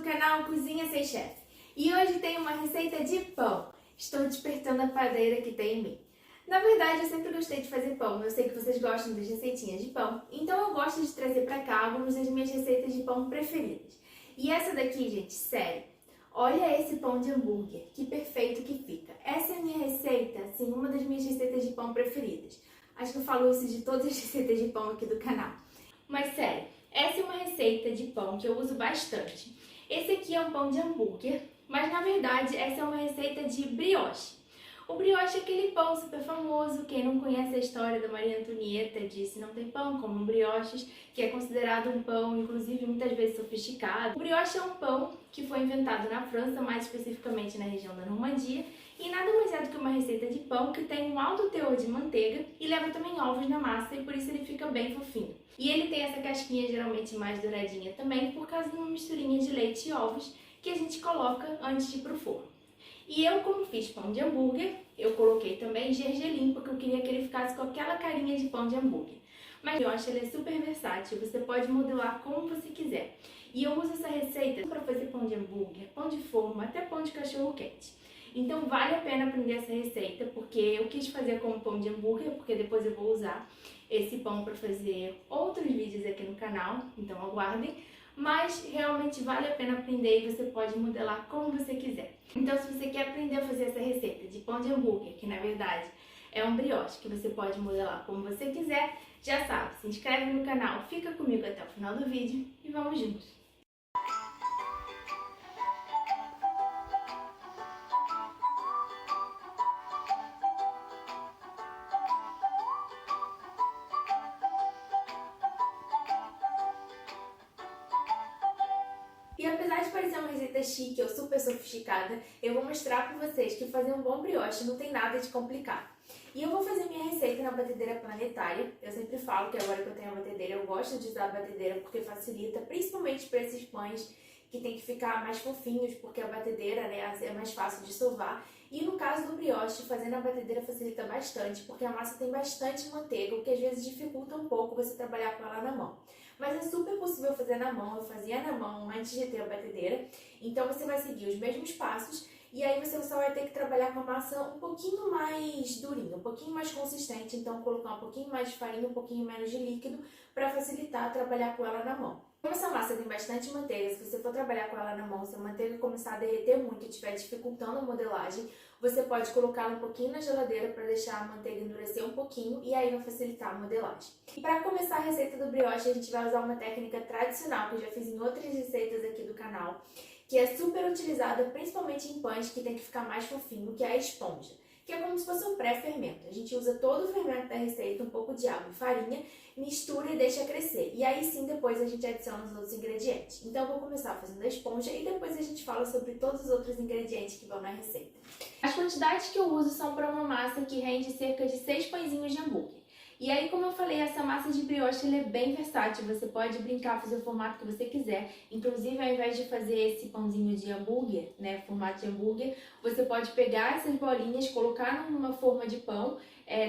canal Cozinha Sem Chefe. E hoje tem uma receita de pão. Estou despertando a padeira que tem em mim. Na verdade, eu sempre gostei de fazer pão. Eu sei que vocês gostam das receitinhas de pão. Então eu gosto de trazer pra cá algumas das minhas receitas de pão preferidas. E essa daqui, gente, sério. Olha esse pão de hambúrguer. Que perfeito que fica. Essa é a minha receita, assim, uma das minhas receitas de pão preferidas. Acho que eu falo isso de todas as receitas de pão aqui do canal. Mas sério, essa é uma receita de pão que eu uso bastante. Esse aqui é um pão de hambúrguer, mas na verdade essa é uma receita de brioche. O brioche é aquele pão super famoso, quem não conhece a história da Maria Antonieta disse não tem pão, como brioches, que é considerado um pão, inclusive, muitas vezes sofisticado. O brioche é um pão que foi inventado na França, mais especificamente na região da Normandia, e nada mais é do que uma receita de pão que tem um alto teor de manteiga e leva também ovos na massa e por isso ele fica bem fofinho. E ele tem essa casquinha geralmente mais douradinha também por causa de uma misturinha de leite e ovos que a gente coloca antes de ir pro forno. E eu, como fiz pão de hambúrguer, eu coloquei também gergelim, porque eu queria que ele ficasse com aquela carinha de pão de hambúrguer. Mas eu acho que ele é super versátil, você pode modelar como você quiser. E eu uso essa receita para fazer pão de hambúrguer, pão de forma, até pão de cachorro quente. Então vale a pena aprender essa receita, porque eu quis fazer como pão de hambúrguer, porque depois eu vou usar esse pão para fazer outros vídeos aqui no canal, então aguardem. Mas realmente vale a pena aprender e você pode modelar como você quiser. Então se você quer aprender a fazer essa receita de pão de hambúrguer, que na verdade é um brioche que você pode modelar como você quiser, já sabe, se inscreve no canal, fica comigo até o final do vídeo e vamos juntos! E apesar de parecer uma receita chique ou super sofisticada, eu vou mostrar pra vocês que fazer um bom brioche não tem nada de complicado. E eu vou fazer minha receita na batedeira planetária. Eu sempre falo que agora que eu tenho a batedeira, eu gosto de usar a batedeira porque facilita, principalmente para esses pães que tem que ficar mais fofinhos, porque a batedeira, né, é mais fácil de sovar. E no caso do brioche, fazer na batedeira facilita bastante, porque a massa tem bastante manteiga, o que às vezes dificulta um pouco você trabalhar com ela na mão. Mas é super possível fazer na mão, eu fazia na mão antes de ter a batedeira. Então você vai seguir os mesmos passos e aí você só vai ter que trabalhar com a massa um pouquinho mais durinha, um pouquinho mais consistente. Então colocar um pouquinho mais de farinha, um pouquinho menos de líquido para facilitar trabalhar com ela na mão. Como essa massa tem bastante manteiga, se você for trabalhar com ela na mão, se a manteiga começar a derreter muito e estiver dificultando a modelagem, você pode colocá-la um pouquinho na geladeira para deixar a manteiga endurecer um pouquinho e aí vai facilitar a modelagem. E para começar a receita do brioche, a gente vai usar uma técnica tradicional que eu já fiz em outras receitas aqui do canal, que é super utilizada principalmente em pães que tem que ficar mais fofinho, que é a esponja, que é como se fosse um pré-fermento. A gente usa todo o fermento da receita, um pouco de água e farinha, mistura e deixa crescer. E aí sim, depois a gente adiciona os outros ingredientes. Então eu vou começar fazendo a esponja e depois a gente fala sobre todos os outros ingredientes que vão na receita. As quantidades que eu uso são para uma massa que rende cerca de 6 pãezinhos de hambúrguer. E aí, como eu falei, essa massa de brioche ela é bem versátil, você pode brincar, fazer o formato que você quiser. Inclusive, ao invés de fazer esse pãozinho de hambúrguer, né, formato de hambúrguer, você pode pegar essas bolinhas, colocar numa forma de pão,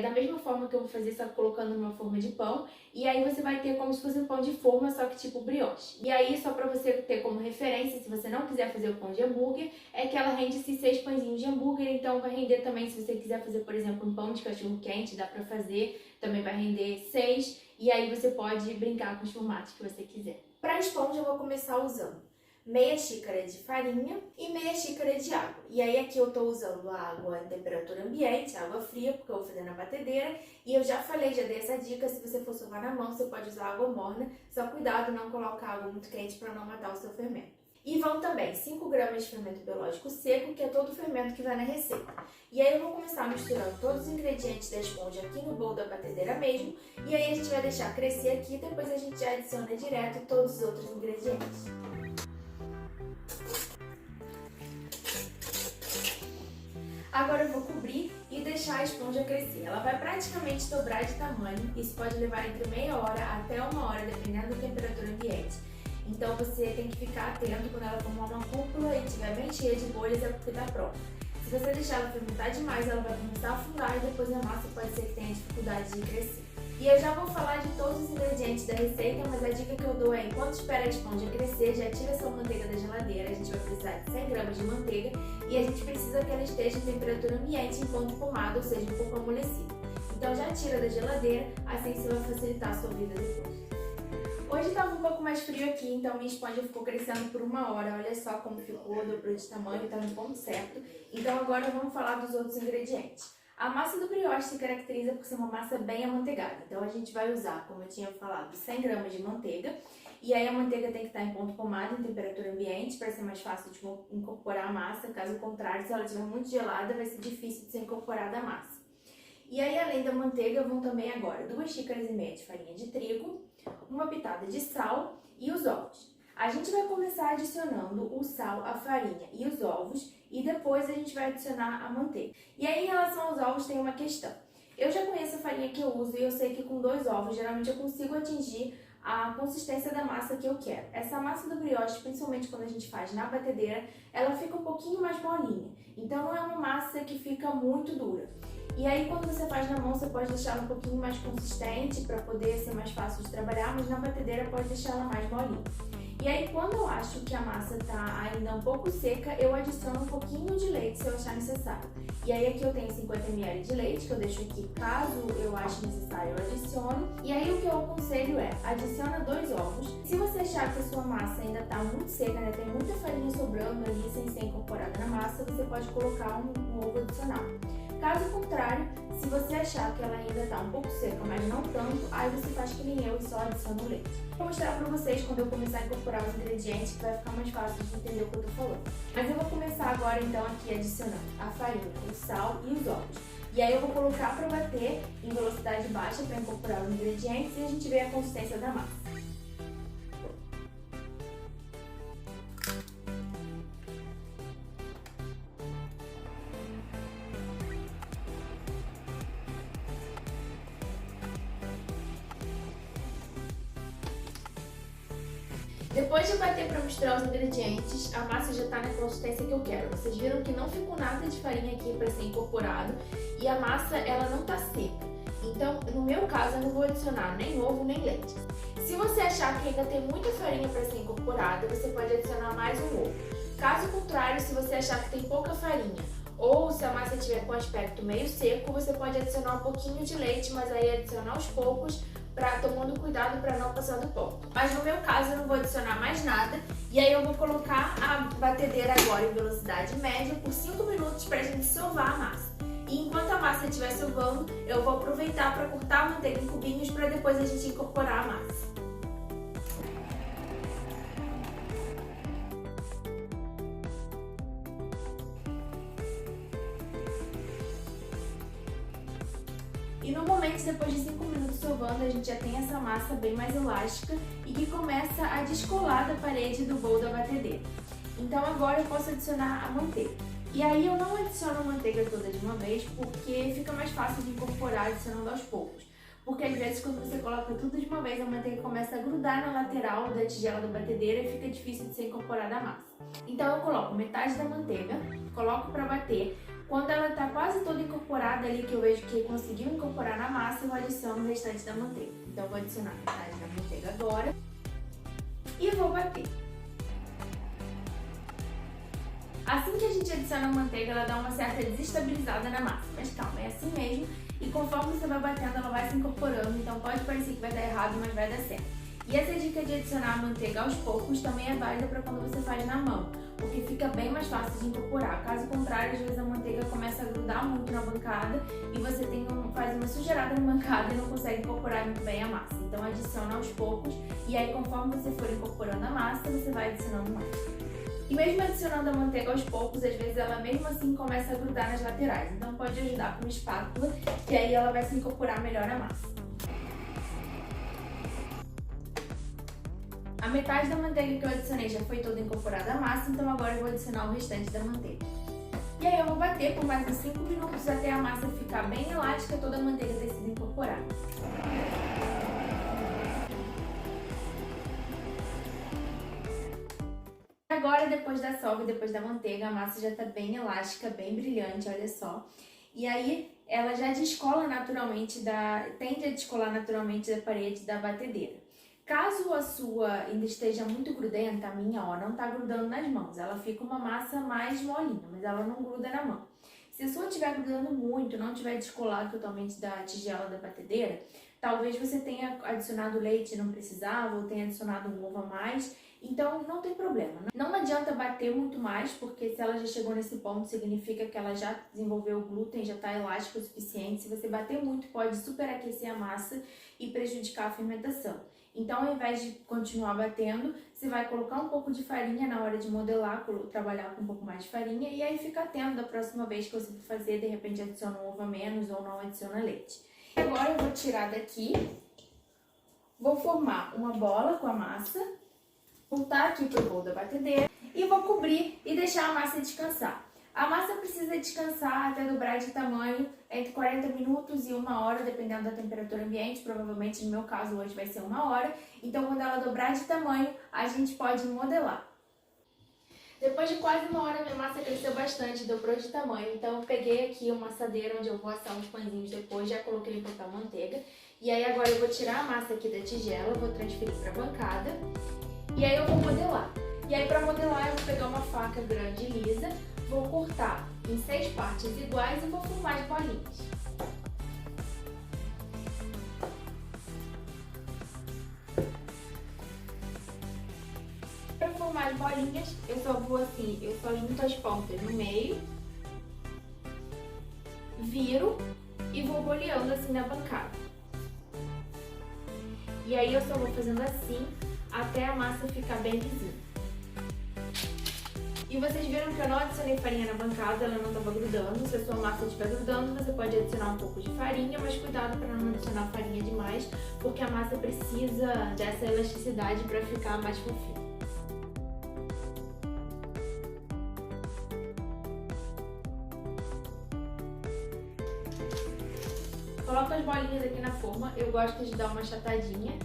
da mesma forma que eu vou fazer, só colocando numa forma de pão, e aí você vai ter como se fosse um pão de forma, só que tipo brioche. E aí, só pra você ter como referência, se você não quiser fazer o pão de hambúrguer, é que ela rende esses 6 pãezinhos de hambúrguer, então vai render também, se você quiser fazer, por exemplo, um pão de cachorro quente, dá pra fazer, também vai render 6, e aí você pode brincar com os formatos que você quiser. Para a esponja eu vou começar usando meia xícara de farinha e meia xícara de água. E aí aqui eu tô usando a água em temperatura ambiente, água fria, porque eu vou fazer na batedeira. E eu já falei, já dei essa dica, se você for sovar na mão, você pode usar água morna. Só cuidado, não colocar água muito quente para não matar o seu fermento. E vão também 5 gramas de fermento biológico seco, que é todo o fermento que vai na receita. E aí eu vou começar misturando todos os ingredientes da esponja aqui no bowl da batedeira mesmo. E aí a gente vai deixar crescer aqui, depois a gente já adiciona direto todos os outros ingredientes. Agora eu vou cobrir e deixar a esponja crescer. Ela vai praticamente dobrar de tamanho, isso pode levar entre meia hora até 1 hora, dependendo da temperatura ambiente. Então você tem que ficar atento quando ela formar uma cúpula e estiver bem cheia de bolhas, é porque está pronta. Se você deixar ela fermentar demais, ela vai começar a afundar e depois a massa pode ser que tenha dificuldade de crescer. E eu já vou falar de todos os ingredientes da receita, mas a dica que eu dou é, enquanto espera a esponja crescer, já tira sua manteiga da geladeira. A gente vai precisar de 100 gramas de manteiga e a gente precisa que ela esteja em temperatura ambiente em ponto pomado, ou seja, um pouco amolecida. Então já tira da geladeira, assim isso vai facilitar a sua vida depois. Hoje estava um pouco mais frio aqui, então minha esponja ficou crescendo por 1 hora. Olha só como ficou, dobrou de tamanho, está no ponto certo. Então agora vamos falar dos outros ingredientes. A massa do brioche se caracteriza por ser uma massa bem amanteigada. Então a gente vai usar, como eu tinha falado, 100 gramas de manteiga. E aí a manteiga tem que estar em ponto pomado, em temperatura ambiente, para ser mais fácil de incorporar a massa. Caso contrário, se ela estiver muito gelada, vai ser difícil de ser incorporada a massa. E aí, além da manteiga, vão também agora 2,5 xícaras de farinha de trigo, uma pitada de sal e os ovos. A gente vai começar adicionando o sal, a farinha e os ovos e depois a gente vai adicionar a manteiga. E aí, em relação aos ovos, tem uma questão. Eu já conheço a farinha que eu uso e eu sei que com 2 ovos, geralmente eu consigo atingir a consistência da massa que eu quero. Essa massa do brioche, principalmente quando a gente faz na batedeira, ela fica um pouquinho mais molinha. Então, não é uma massa que fica muito dura. E aí, quando você faz na mão, você pode deixar ela um pouquinho mais consistente para poder ser mais fácil de trabalhar, mas na batedeira pode deixar ela mais molinha. E aí, quando eu acho que a massa está ainda um pouco seca, eu adiciono um pouquinho de leite se eu achar necessário. E aí, aqui eu tenho 50 ml de leite, que eu deixo aqui caso eu ache necessário, eu adiciono. E aí, o que eu aconselho é, adiciona 2 ovos. Se você achar que a sua massa ainda está muito seca, né, tem muita farinha sobrando ali sem ser incorporada na massa, você pode colocar um ovo adicional. Caso contrário, se você achar que ela ainda está um pouco seca, mas não tanto, aí você faz que nem eu e só adiciona o leite. Vou mostrar para vocês quando eu começar a incorporar os ingredientes, que vai ficar mais fácil de entender o que eu estou falando. Mas eu vou começar agora então aqui adicionando a farinha, o sal e os ovos. E aí eu vou colocar para bater em velocidade baixa para incorporar os ingredientes e a gente vê a consistência da massa. Depois de bater para misturar os ingredientes, a massa já está na consistência que eu quero. Vocês viram que não ficou nada de farinha aqui para ser incorporado e a massa ela não está seca. Então, no meu caso, eu não vou adicionar nem ovo nem leite. Se você achar que ainda tem muita farinha para ser incorporada, você pode adicionar mais um ovo. Caso contrário, se você achar que tem pouca farinha ou se a massa estiver com aspecto meio seco, você pode adicionar um pouquinho de leite, mas aí adicionar aos poucos, tomando cuidado para não passar do ponto. Mas no meu caso eu não vou adicionar mais nada e aí eu vou colocar a batedeira agora em velocidade média por 5 minutos para a gente sovar a massa. E enquanto a massa estiver sovando, eu vou aproveitar para cortar a manteiga em cubinhos para depois a gente incorporar a massa. E normalmente depois de 5 minutos sovando, a gente já tem essa massa bem mais elástica e que começa a descolar da parede do bowl da batedeira. Então agora eu posso adicionar a manteiga. E aí eu não adiciono a manteiga toda de uma vez porque fica mais fácil de incorporar adicionando aos poucos. Porque às vezes quando você coloca tudo de uma vez, a manteiga começa a grudar na lateral da tigela da batedeira e fica difícil de ser incorporada a massa. Então eu coloco metade da manteiga, coloco para bater. Quando ela está quase toda incorporada ali, que eu vejo que conseguiu incorporar na massa, eu adiciono o restante da manteiga. Então eu vou adicionar metade da manteiga agora e vou bater. Assim que a gente adiciona a manteiga, ela dá uma certa desestabilizada na massa. Mas calma, é assim mesmo. E conforme você vai batendo, ela vai se incorporando. Então pode parecer que vai dar errado, mas vai dar certo. E essa dica de adicionar a manteiga aos poucos também é válida para quando você faz na mão, porque fica bem mais fácil de incorporar. Caso contrário, às vezes a manteiga começa a grudar muito na bancada e você faz uma sujeirada na bancada e não consegue incorporar muito bem a massa. Então adiciona aos poucos e aí conforme você for incorporando a massa, você vai adicionando mais. E mesmo adicionando a manteiga aos poucos, às vezes ela mesmo assim começa a grudar nas laterais. Então pode ajudar com uma espátula, que aí ela vai se incorporar melhor na massa. A metade da manteiga que eu adicionei já foi toda incorporada à massa, então agora eu vou adicionar o restante da manteiga. E aí eu vou bater por mais uns 5 minutos até a massa ficar bem elástica, toda a manteiga ter sido incorporada. Agora, depois da sova e depois da manteiga, a massa já está bem elástica, bem brilhante, olha só. E aí ela já descola naturalmente tende a descolar naturalmente da parede da batedeira. Caso a sua ainda esteja muito grudenta, a minha, ó, não tá grudando nas mãos. Ela fica uma massa mais molinha, mas ela não gruda na mão. Se a sua estiver grudando muito, não tiver descolado totalmente da tigela da batedeira, talvez você tenha adicionado leite e não precisava, ou tenha adicionado um ovo a mais. Então não tem problema. Não adianta bater muito mais, porque se ela já chegou nesse ponto, significa que ela já desenvolveu o glúten, já está elástico o suficiente. Se você bater muito, pode superaquecer a massa e prejudicar a fermentação. Então, ao invés de continuar batendo, você vai colocar um pouco de farinha na hora de modelar, trabalhar com um pouco mais de farinha, e aí fica atento da próxima vez que você for fazer, de repente adiciona um ovo a menos ou não adiciona leite. Agora eu vou tirar daqui, vou formar uma bola com a massa, voltar aqui pro bowl da batedeira e vou cobrir e deixar a massa descansar. A massa precisa descansar até dobrar de tamanho entre 40 minutos e 1 hora, dependendo da temperatura ambiente. Provavelmente, no meu caso, hoje vai ser 1 hora. Então, quando ela dobrar de tamanho, a gente pode modelar. Depois de quase 1 hora, minha massa cresceu bastante, dobrou de tamanho. Então, eu peguei aqui uma assadeira onde eu vou assar uns pãezinhos depois, já coloquei em papel manteiga. E aí, agora eu vou tirar a massa aqui da tigela, vou transferir para a bancada. E aí, eu vou modelar. E aí, para modelar, eu vou pegar uma faca grande e lisa, vou cortar em 6 partes iguais e vou formar as bolinhas. Para formar as bolinhas, eu só junto as pontas no meio, viro e vou boleando assim na bancada. E aí eu só vou fazendo assim até a massa ficar bem lisinha. E vocês viram que eu não adicionei farinha na bancada, ela não estava grudando. Se a sua massa estiver grudando, você pode adicionar um pouco de farinha, mas cuidado para não adicionar farinha demais, porque a massa precisa dessa elasticidade para ficar mais fofinha. Coloco as bolinhas aqui na forma, eu gosto de dar uma achatadinha.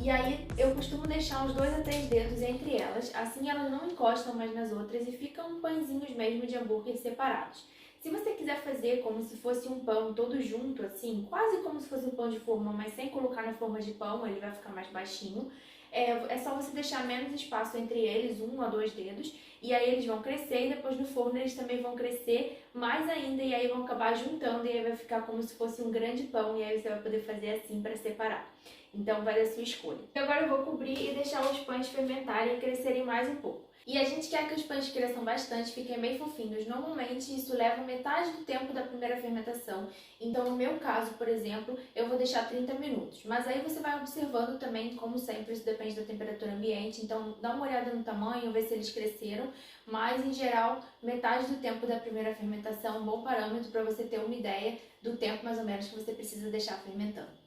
E aí eu costumo deixar uns 2 a 3 dedos entre elas, assim elas não encostam mais nas outras e ficam pãezinhos mesmo de hambúrguer separados. Se você quiser fazer como se fosse um pão todo junto, assim, quase como se fosse um pão de forma, mas sem colocar na forma de pão, ele vai ficar mais baixinho, é só você deixar menos espaço entre eles, 1 a 2 dedos, e aí eles vão crescer e depois no forno eles também vão crescer mais ainda e aí vão acabar juntando e aí vai ficar como se fosse um grande pão e aí você vai poder fazer assim para separar. Então vai da sua escolha. Agora eu vou cobrir e deixar os pães fermentarem e crescerem mais um pouco. E a gente quer que os pães cresçam bastante, fiquem bem fofinhos. Normalmente isso leva metade do tempo da primeira fermentação. Então no meu caso, por exemplo, eu vou deixar 30 minutos. Mas aí você vai observando também, como sempre, isso depende da temperatura ambiente. Então dá uma olhada no tamanho, ver se eles cresceram. Mas em geral, metade do tempo da primeira fermentação é um bom parâmetro para você ter uma ideia do tempo mais ou menos que você precisa deixar fermentando.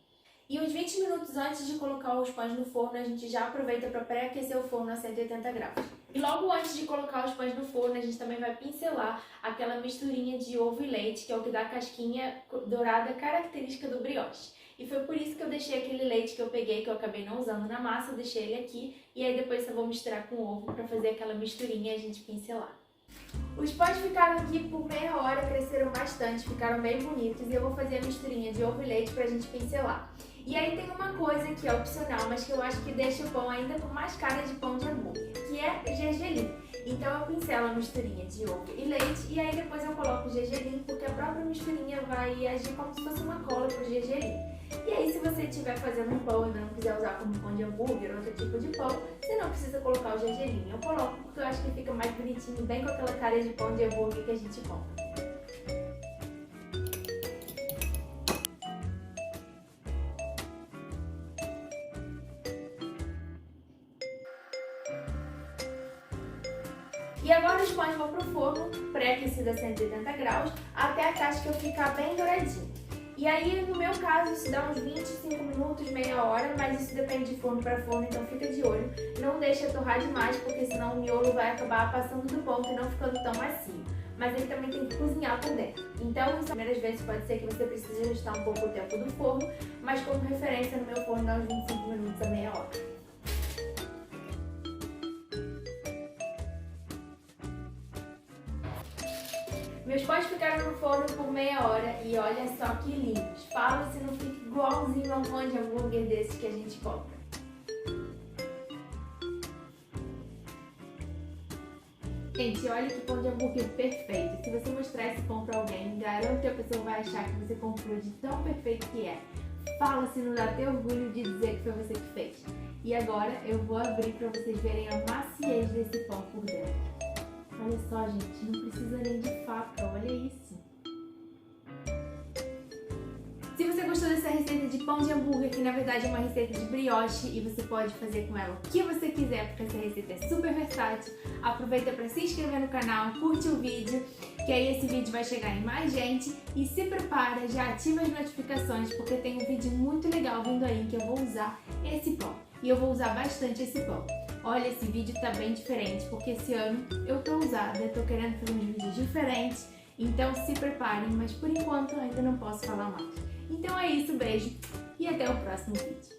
E uns 20 minutos antes de colocar os pães no forno, a gente já aproveita para pré-aquecer o forno a 180 graus. E logo antes de colocar os pães no forno, a gente também vai pincelar aquela misturinha de ovo e leite, que é o que dá a casquinha dourada característica do brioche. E foi por isso que eu deixei aquele leite que eu peguei, que eu acabei não usando na massa, eu deixei ele aqui. E aí depois eu vou misturar com o ovo para fazer aquela misturinha e a gente pincelar. Os pães ficaram aqui por meia hora, cresceram bastante, ficaram bem bonitos. E eu vou fazer a misturinha de ovo e leite pra gente pincelar. E aí tem uma coisa que é opcional, mas que eu acho que deixa o pão ainda com mais cara de pão de hambúrguer, que é gergelim. Então eu pincelo a misturinha de ovo e leite e aí depois eu coloco o gergelim, porque a própria misturinha vai agir como se fosse uma cola pro gergelim. E aí se você estiver fazendo um pão e não quiser usar como pão de hambúrguer ou outro tipo de pão, você não precisa colocar o gergelim. Eu coloco porque eu acho que fica mais bonitinho, bem com aquela cara de pão de hambúrguer que a gente compra. E agora os pães vão pro forno, pré-aquecido a 180 graus, até a casca ficar bem douradinha. E aí, no meu caso, isso dá uns 25 minutos, meia hora, mas isso depende de forno para forno, então fica de olho. Não deixa torrar demais, porque senão o miolo vai acabar passando do ponto e não ficando tão macio. Mas ele também tem que cozinhar por dentro. Então, as primeiras vezes pode ser que você precise ajustar um pouco o tempo do forno, mas como referência, no meu forno dá uns 25 minutos a meia hora. Meus pães ficaram no forno por meia hora e olha só que lindos. Fala se não fica igualzinho a um pão de hambúrguer desse que a gente compra. Gente, olha que pão de hambúrguer perfeito. Se você mostrar esse pão pra alguém, garanto que a pessoa vai achar que você comprou de tão perfeito que é. Fala se não dá até orgulho de dizer que foi você que fez. E agora eu vou abrir pra vocês verem a maciez desse pão por dentro. Olha só, gente, não precisa nem de faca, olha isso. Se você gostou dessa receita de pão de hambúrguer, que na verdade é uma receita de brioche e você pode fazer com ela o que você quiser, porque essa receita é super versátil, aproveita para se inscrever no canal, curte o vídeo, que aí esse vídeo vai chegar em mais gente e se prepara, já ativa as notificações, porque tem um vídeo muito legal vindo aí que eu vou usar esse pão. E eu vou usar bastante esse pão. Olha, esse vídeo tá bem diferente, porque esse ano eu tô ousada, eu tô querendo fazer uns vídeos diferentes, então se preparem, mas por enquanto ainda não posso falar mais. Então é isso, beijo e até o próximo vídeo.